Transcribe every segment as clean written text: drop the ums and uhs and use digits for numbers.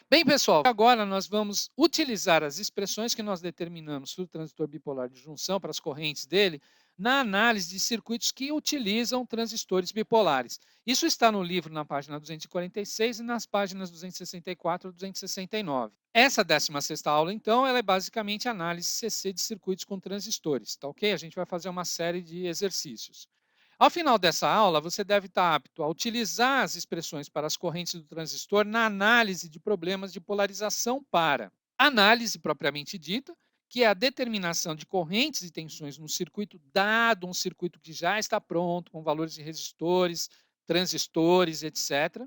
Bem, pessoal, agora nós vamos utilizar as expressões que nós determinamos para o transistor bipolar de junção, para as correntes dele, na análise de circuitos que utilizam transistores bipolares. Isso está no livro na página 246 e nas páginas 264 e 269. Essa 16ª aula, então, ela é basicamente análise CC de circuitos com transistores, tá ok? A gente vai fazer uma série de exercícios. Ao final dessa aula, você deve estar apto a utilizar as expressões para as correntes do transistor na análise de problemas de polarização para análise propriamente dita, que é a determinação de correntes e tensões no circuito, dado um circuito que já está pronto, com valores de resistores, transistores, etc.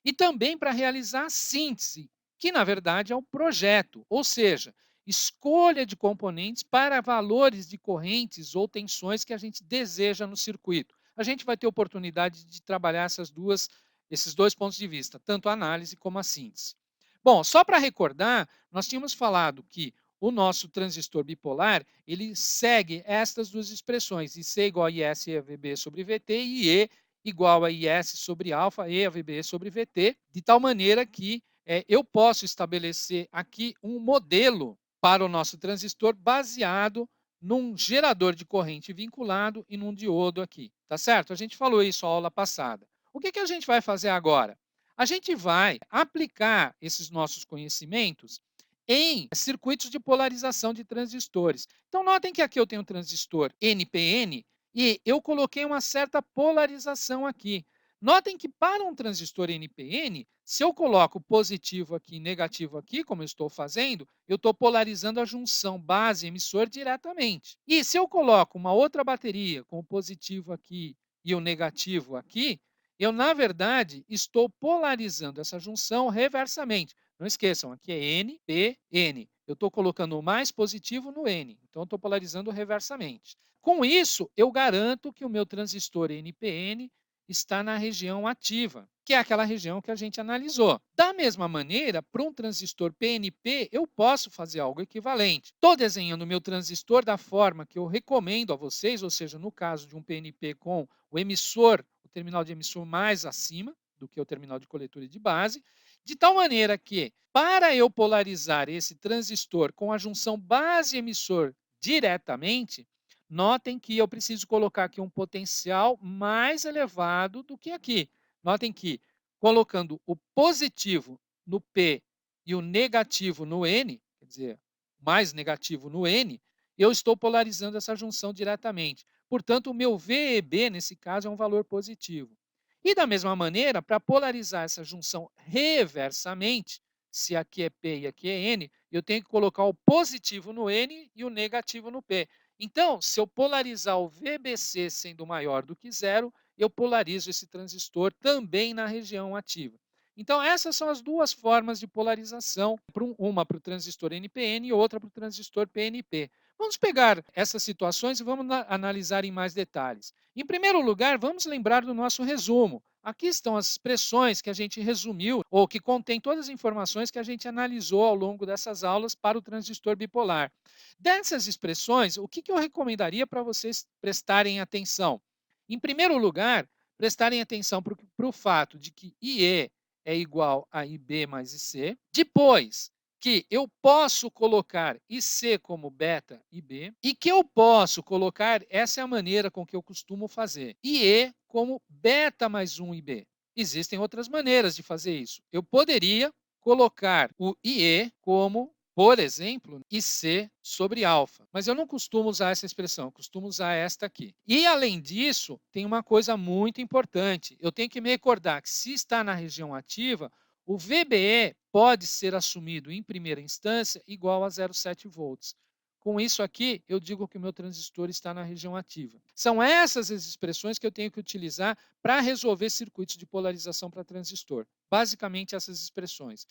E também para realizar a síntese, que na verdade é o projeto, ou seja, escolha de componentes para valores de correntes ou tensões que a gente deseja no circuito. A gente vai ter oportunidade de trabalhar esses dois pontos de vista, tanto a análise como a síntese. Bom, só para recordar, nós tínhamos falado que o nosso transistor bipolar, ele segue estas duas expressões, IC igual a IS e a VB sobre VT e E igual a IS sobre alfa e a VB sobre VT, de tal maneira que eu posso estabelecer aqui um modelo para o nosso transistor baseado num gerador de corrente vinculado e num diodo aqui, tá certo? A gente falou isso na aula passada. O que a gente vai fazer agora? A gente vai aplicar esses nossos conhecimentos em circuitos de polarização de transistores. Então, notem que aqui eu tenho um transistor NPN e eu coloquei uma certa polarização aqui. Notem que para um transistor NPN, se eu coloco positivo aqui e negativo aqui, como eu estou fazendo, eu estou polarizando a junção base-emissor diretamente. E se eu coloco uma outra bateria com o positivo aqui e o negativo aqui, eu, na verdade, estou polarizando essa junção reversamente. Não esqueçam, aqui é N, P, N. Eu estou colocando o mais positivo no N, então estou polarizando reversamente. Com isso, eu garanto que o meu transistor NPN está na região ativa, que é aquela região que a gente analisou. Da mesma maneira, para um transistor PNP, eu posso fazer algo equivalente. Estou desenhando o meu transistor da forma que eu recomendo a vocês, ou seja, no caso de um PNP com o emissor, o terminal de emissor mais acima do que o terminal de coletora de base, de tal maneira que, para eu polarizar esse transistor com a junção base-emissor diretamente, notem que eu preciso colocar aqui um potencial mais elevado do que aqui. Notem que, colocando o positivo no P e o negativo no N, quer dizer, mais negativo no N, eu estou polarizando essa junção diretamente. Portanto, o meu VEB, nesse caso, é um valor positivo. E da mesma maneira, para polarizar essa junção reversamente, se aqui é P e aqui é N, eu tenho que colocar o positivo no N e o negativo no P. Então, se eu polarizar o VBC sendo maior do que zero, eu polarizo esse transistor também na região ativa. Então, essas são as duas formas de polarização, uma para o transistor NPN e outra para o transistor PNP. Vamos pegar essas situações e vamos analisar em mais detalhes. Em primeiro lugar, vamos lembrar do nosso resumo. Aqui estão as expressões que a gente resumiu, ou que contém todas as informações que a gente analisou ao longo dessas aulas para o transistor bipolar. Dessas expressões, o que eu recomendaria para vocês prestarem atenção? Em primeiro lugar, prestarem atenção para o fato de que IE é igual a IB mais IC. Depois, que eu posso colocar IC como beta IB e que eu posso colocar, essa é a maneira com que eu costumo fazer, IE como beta mais 1 IB. Existem outras maneiras de fazer isso. Eu poderia colocar o IE como, por exemplo, IC sobre alfa. Mas eu não costumo usar essa expressão, eu costumo usar esta aqui. E, além disso, tem uma coisa muito importante. Eu tenho que me recordar que, se está na região ativa, o VBE pode ser assumido em primeira instância igual a 0,7 volts. Com isso aqui, eu digo que o meu transistor está na região ativa. São essas as expressões que eu tenho que utilizar para resolver circuitos de polarização para transistor. Basicamente, essas expressões.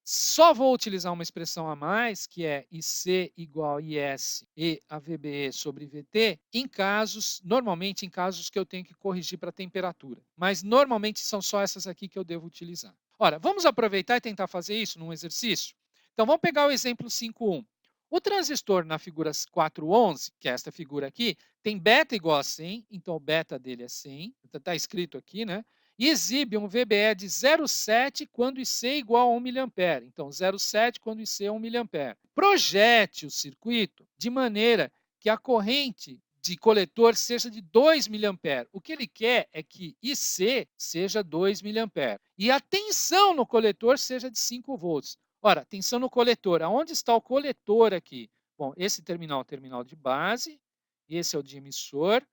Só vou utilizar uma expressão a mais, que é IC igual a IS e a VBE sobre VT, normalmente em casos que eu tenho que corrigir para temperatura. Mas normalmente são só essas aqui que eu devo utilizar. Ora, vamos aproveitar e tentar fazer isso num exercício? Então, vamos pegar o exemplo 5.1. O transistor na figura 411, que é esta figura aqui, tem beta igual a 100, então o beta dele é 100, está escrito aqui, né? e exibe um VBE de 0,7 quando IC é igual a 1 mA. Então, 0,7 quando IC é 1 mA. Projete o circuito de maneira que a corrente de coletor seja de 2 mA. O que ele quer é que IC seja 2 mA. E a tensão no coletor seja de 5 volts. Ora, tensão no coletor. Aonde está o coletor aqui? Bom, esse terminal é o terminal de base, esse é o de emissor,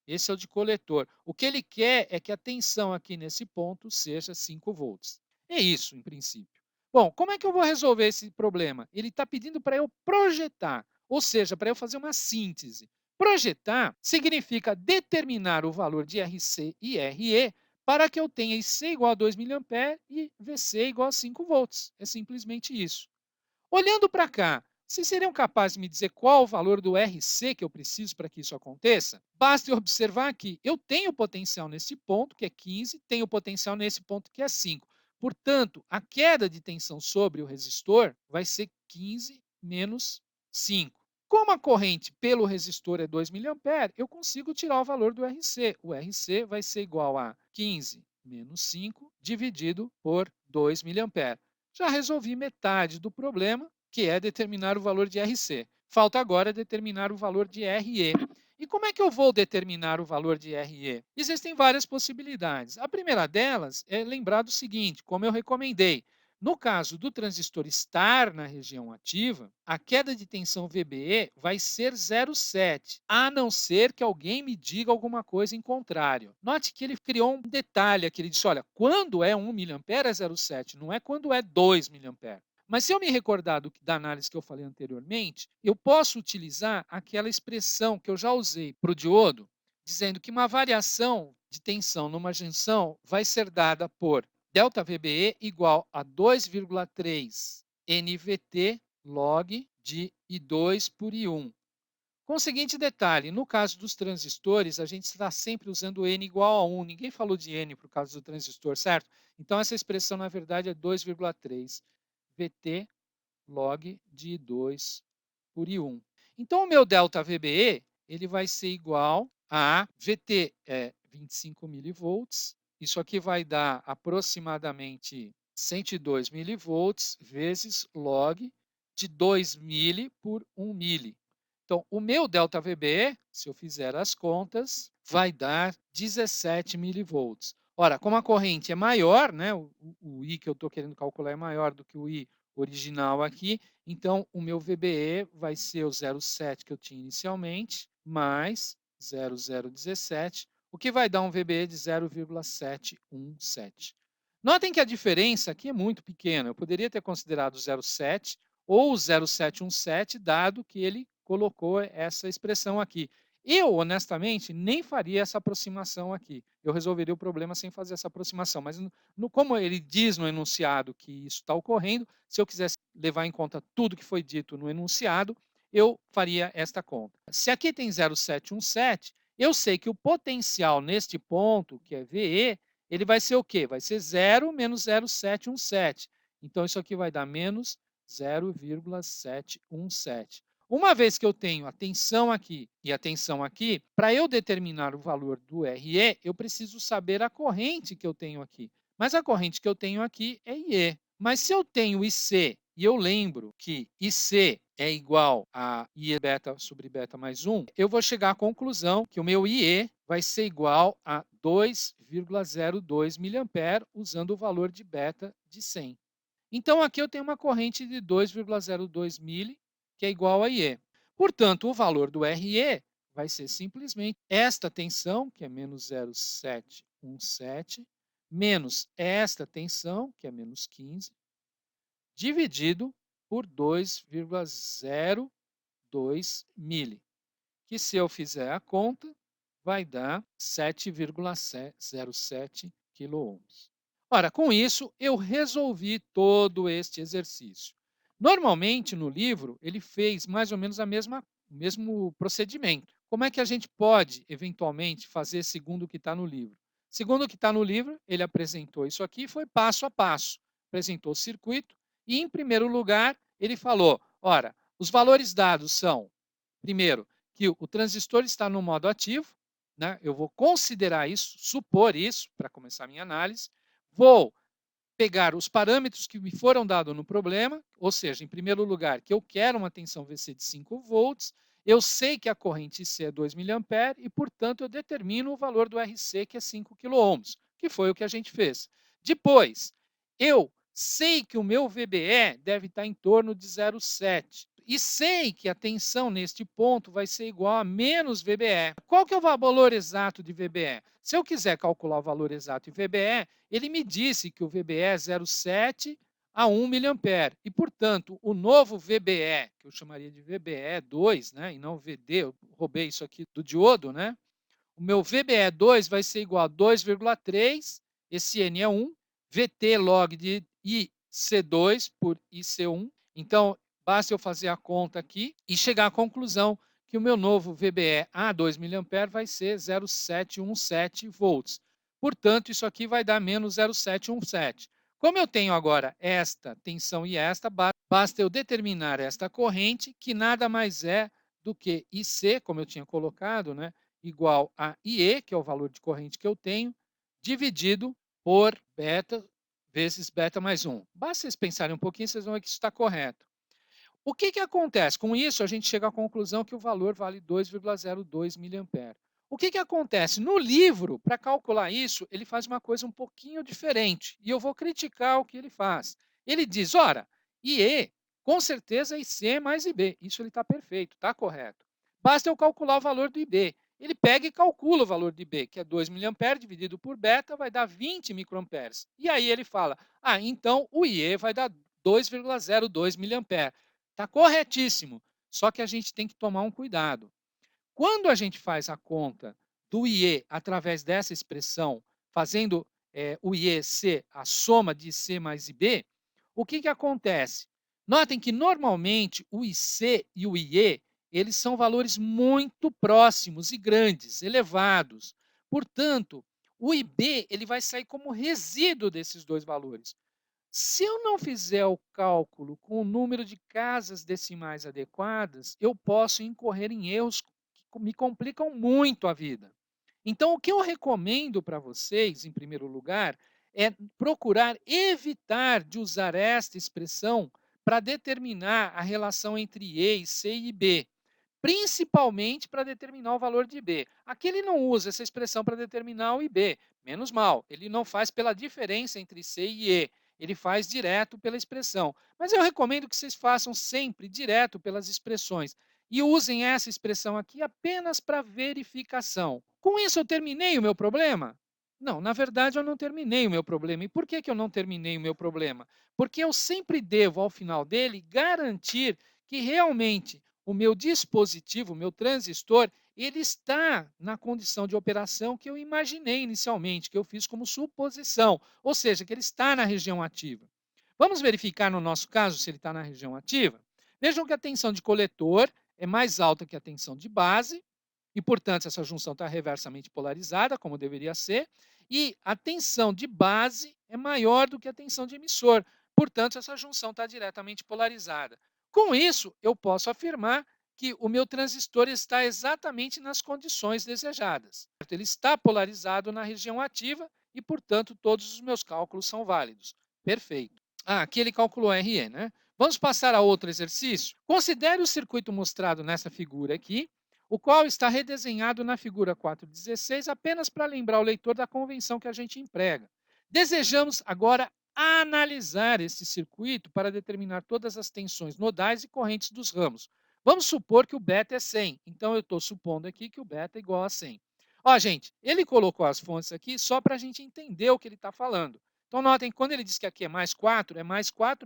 esse é o de coletor. O que ele quer é que a tensão aqui nesse ponto seja 5 volts. É isso, em princípio. Bom, como é que eu vou resolver esse problema? Ele está pedindo para eu projetar, ou seja, para eu fazer uma síntese. Projetar significa determinar o valor de RC e RE para que eu tenha IC igual a 2 mA e VC igual a 5 volts. É simplesmente isso. Olhando para cá, vocês seriam capazes de me dizer qual o valor do RC que eu preciso para que isso aconteça? Basta eu observar que eu tenho potencial nesse ponto, que é 15, tenho potencial nesse ponto, que é 5. Portanto, a queda de tensão sobre o resistor vai ser 15 menos 5. Como a corrente pelo resistor é 2 mA, eu consigo tirar o valor do RC. O RC vai ser igual a 15 menos 5 dividido por 2 mA. Já resolvi metade do problema, que é determinar o valor de RC. Falta agora determinar o valor de RE. E como é que eu vou determinar o valor de RE? Existem várias possibilidades. A primeira delas é lembrar do seguinte, como eu recomendei, no caso do transistor estar na região ativa, a queda de tensão VBE vai ser 0,7, a não ser que alguém me diga alguma coisa em contrário. Note que ele criou um detalhe aqui, ele disse, olha, quando é 1 mA é 0,7, não é quando é 2 mA. Mas se eu me recordar da análise que eu falei anteriormente, eu posso utilizar aquela expressão que eu já usei para o diodo, dizendo que uma variação de tensão numa junção vai ser dada por ΔVBE igual a 2,3 NVT log de I2 por I1. Com o seguinte detalhe, no caso dos transistores, a gente está sempre usando N igual a 1. Ninguém falou de N por causa do transistor, certo? Então, essa expressão, na verdade, é 2,3 VT log de I2 por I1. Então, o meu ΔVBE ele vai ser igual a VT, 25 milivolts. Isso aqui vai dar aproximadamente 102 milivolts vezes log de 2 mili por 1 mili. Então, o meu ΔVBE, se eu fizer as contas, vai dar 17 milivolts. Ora, como a corrente é maior, né, o I que eu estou querendo calcular é maior do que o I original aqui, então o meu VBE vai ser o 0,7 que eu tinha inicialmente, mais 0,017, o que vai dar um VBE de 0,717. Notem que a diferença aqui é muito pequena. Eu poderia ter considerado 0,7 ou 0,717, dado que ele colocou essa expressão aqui. Eu, honestamente, nem faria essa aproximação aqui. Eu resolveria o problema sem fazer essa aproximação. Mas, como ele diz no enunciado que isso está ocorrendo, se eu quisesse levar em conta tudo que foi dito no enunciado, eu faria esta conta. Se aqui tem 0,717, eu sei que o potencial neste ponto, que é VE, ele vai ser o quê? Vai ser 0 menos 0,717. Então, isso aqui vai dar menos 0,717. Uma vez que eu tenho a tensão aqui e a tensão aqui, para eu determinar o valor do RE, eu preciso saber a corrente que eu tenho aqui. Mas a corrente que eu tenho aqui é IE. Mas se eu tenho IC, e eu lembro que IC é igual a IE beta sobre beta mais 1, eu vou chegar à conclusão que o meu IE vai ser igual a 2,02 mA usando o valor de beta de 100. Então, aqui eu tenho uma corrente de 2,02 mili, que é igual a IE. Portanto, o valor do RE vai ser simplesmente esta tensão, que é menos 0,717, menos esta tensão, que é menos 15, dividido por 2,02 mili, que se eu fizer a conta, vai dar 7,07 kΩ. Ora, com isso, eu resolvi todo este exercício. Normalmente, no livro, ele fez mais ou menos o mesmo procedimento. Como é que a gente pode, eventualmente, fazer segundo o que está no livro? Segundo o que está no livro, ele apresentou isso aqui, foi passo a passo. Apresentou o circuito e, em primeiro lugar, ele falou, ora, os valores dados são, primeiro, que o transistor está no modo ativo, né? Eu vou considerar isso, supor isso, para começar a minha análise, vou pegar os parâmetros que me foram dados no problema, ou seja, em primeiro lugar, que eu quero uma tensão VC de 5 volts, eu sei que a corrente IC é 2 mA e, portanto, eu determino o valor do RC, que é 5 quiloohms, que foi o que a gente fez. Depois, eu sei que o meu VBE deve estar em torno de 0,7 e sei que a tensão neste ponto vai ser igual a menos VBE. Qual que é o valor exato de VBE? Se eu quiser calcular o valor exato de VBE, ele me disse que o VBE é 0,7 a 1 mA. E, portanto, o novo VBE, que eu chamaria de VBE 2, né, e não VD, eu roubei isso aqui do diodo, né? O meu VBE 2 vai ser igual a 2,3, esse N é 1, VT log de IC2 por IC1. Então, basta eu fazer a conta aqui e chegar à conclusão que o meu novo VBE a 2 mA vai ser 0,717 volts. Portanto, isso aqui vai dar menos 0,717. Como eu tenho agora esta tensão e esta, basta eu determinar esta corrente, que nada mais é do que IC, como eu tinha colocado, né, igual a IE, que é o valor de corrente que eu tenho, dividido por beta vezes beta mais 1. Basta vocês pensarem um pouquinho, vocês vão ver que isso está correto. O que acontece? Com isso, a gente chega à conclusão que o valor vale 2,02 mA. O que acontece? No livro, para calcular isso, ele faz uma coisa um pouquinho diferente. E eu vou criticar o que ele faz. Ele diz, ora, IE, com certeza IC mais IB. Isso ele está perfeito, está correto. Basta eu calcular o valor do IB. Ele pega e calcula o valor de IB, que é 2 mA dividido por beta, vai dar 20 microamperes. E aí ele fala, então o IE vai dar 2,02 mA. Está corretíssimo, só que a gente tem que tomar um cuidado. Quando a gente faz a conta do IE através dessa expressão, fazendo o IE ser a soma de IC mais IB, o que acontece? Notem que, normalmente, o IC e o IE eles são valores muito próximos e grandes, elevados. Portanto, o IB ele vai sair como resíduo desses dois valores. Se eu não fizer o cálculo com o número de casas decimais adequadas, eu posso incorrer em erros que me complicam muito a vida. Então, o que eu recomendo para vocês, em primeiro lugar, é procurar evitar de usar esta expressão para determinar a relação entre E, C e B, principalmente para determinar o valor de B. Aqui ele não usa essa expressão para determinar o IB, menos mal, ele não faz pela diferença entre C e E, ele faz direto pela expressão. Mas eu recomendo que vocês façam sempre direto pelas expressões e usem essa expressão aqui apenas para verificação. Com isso eu terminei o meu problema? Não, na verdade eu não terminei o meu problema. E por que eu não terminei o meu problema? Porque eu sempre devo, ao final dele, garantir que realmente o meu dispositivo, o meu transistor, ele está na condição de operação que eu imaginei inicialmente, que eu fiz como suposição, ou seja, que ele está na região ativa. Vamos verificar no nosso caso se ele está na região ativa? Vejam que a tensão de coletor é mais alta que a tensão de base, e, portanto, essa junção está reversamente polarizada, como deveria ser, e a tensão de base é maior do que a tensão de emissor, portanto, essa junção está diretamente polarizada. Com isso, eu posso afirmar que o meu transistor está exatamente nas condições desejadas. Ele está polarizado na região ativa e, portanto, todos os meus cálculos são válidos. Perfeito. Aqui ele calculou RE, né? Vamos passar a outro exercício? Considere o circuito mostrado nessa figura aqui, o qual está redesenhado na figura 4.16 apenas para lembrar o leitor da convenção que a gente emprega. Desejamos agora analisar esse circuito para determinar todas as tensões nodais e correntes dos ramos. Vamos supor que o beta é 100, então eu estou supondo aqui que o beta é igual a 100. Ó, gente, ele colocou as fontes aqui só para a gente entender o que ele está falando. Então, notem, quando ele diz que aqui é mais 4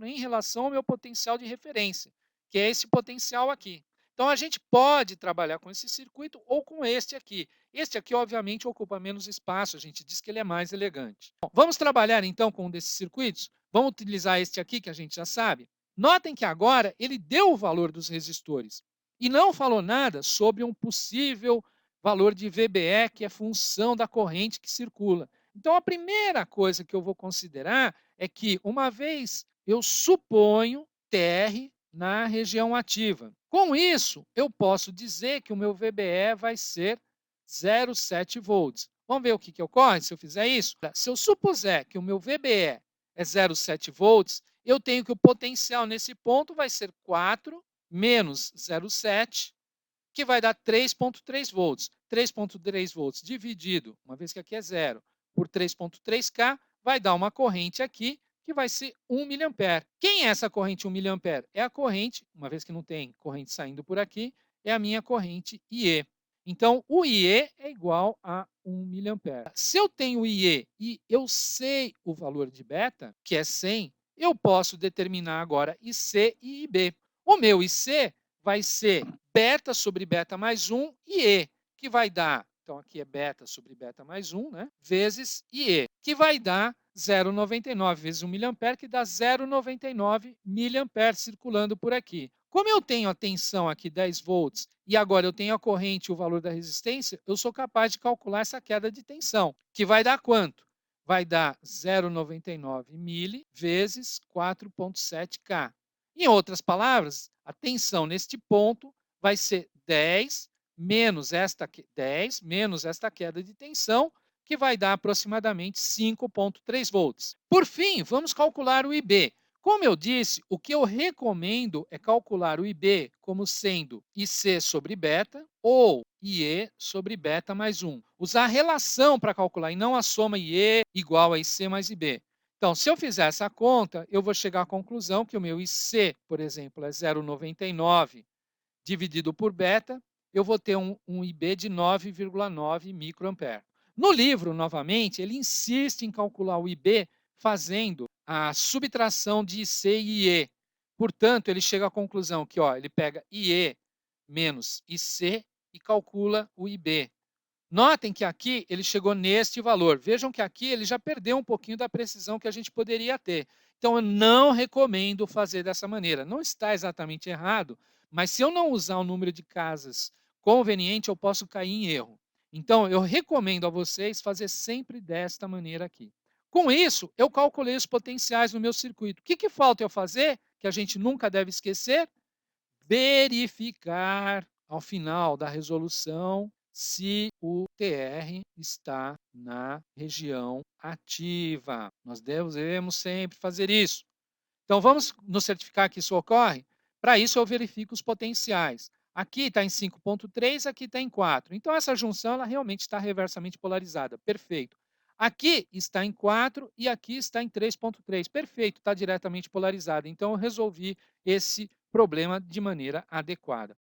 em relação ao meu potencial de referência, que é esse potencial aqui. Então, a gente pode trabalhar com esse circuito ou com este aqui. Este aqui, obviamente, ocupa menos espaço, a gente diz que ele é mais elegante. Bom, vamos trabalhar, então, com um desses circuitos? Vamos utilizar este aqui, que a gente já sabe. Notem que agora ele deu o valor dos resistores e não falou nada sobre um possível valor de VBE, que é função da corrente que circula. Então, a primeira coisa que eu vou considerar é que, uma vez eu suponho TR na região ativa. Com isso, eu posso dizer que o meu VBE vai ser 0,7 volts. Vamos ver o que ocorre se eu fizer isso? Se eu supuser que o meu VBE é 0,7 volts, eu tenho que o potencial nesse ponto vai ser 4 menos 0,7, que vai dar 3,3 volts. 3,3 volts dividido, uma vez que aqui é zero, por 3,3K, vai dar uma corrente aqui que vai ser 1 miliampere. Quem é essa corrente 1 miliampere? É a corrente, uma vez que não tem corrente saindo por aqui, é a minha corrente IE. Então, o IE é igual a 1 miliampere. Se eu tenho IE e eu sei o valor de beta, que é 100, eu posso determinar agora IC e IB. O meu IC vai ser beta sobre beta mais 1 IE, que vai dar, então aqui é beta sobre beta mais 1, né, vezes IE, que vai dar 0,99 vezes 1 miliampere, que dá 0,99 miliampere circulando por aqui. Como eu tenho a tensão aqui 10 volts e agora eu tenho a corrente e o valor da resistência, eu sou capaz de calcular essa queda de tensão, que vai dar quanto? Vai dar 0,99 mili vezes 4,7K. Em outras palavras, a tensão neste ponto vai ser 10 menos esta queda de tensão, que vai dar aproximadamente 5,3 volts. Por fim, vamos calcular o IB. Como eu disse, o que eu recomendo é calcular o IB como sendo IC sobre beta ou IE sobre beta mais 1. Usar a relação para calcular e não a soma IE igual a IC mais IB. Então, se eu fizer essa conta, eu vou chegar à conclusão que o meu IC, por exemplo, é 0,99 dividido por beta, eu vou ter um IB de 9,9 microampere. No livro, novamente, ele insiste em calcular o IB fazendo a subtração de IC e IE. Portanto, ele chega à conclusão que ele pega IE menos IC e calcula o IB. Notem que aqui ele chegou neste valor. Vejam que aqui ele já perdeu um pouquinho da precisão que a gente poderia ter. Então, eu não recomendo fazer dessa maneira. Não está exatamente errado, mas se eu não usar o número de casas conveniente, eu posso cair em erro. Então, eu recomendo a vocês fazer sempre desta maneira aqui. Com isso, eu calculei os potenciais no meu circuito. O que falta eu fazer, que a gente nunca deve esquecer? Verificar ao final da resolução se o TR está na região ativa. Nós devemos sempre fazer isso. Então, vamos nos certificar que isso ocorre? Para isso, eu verifico os potenciais. Aqui está em 5,3, aqui está em 4. Então, essa junção ela realmente está reversamente polarizada. Perfeito. Aqui está em 4 e aqui está em 3,3. Perfeito, está diretamente polarizada. Então, eu resolvi esse problema de maneira adequada.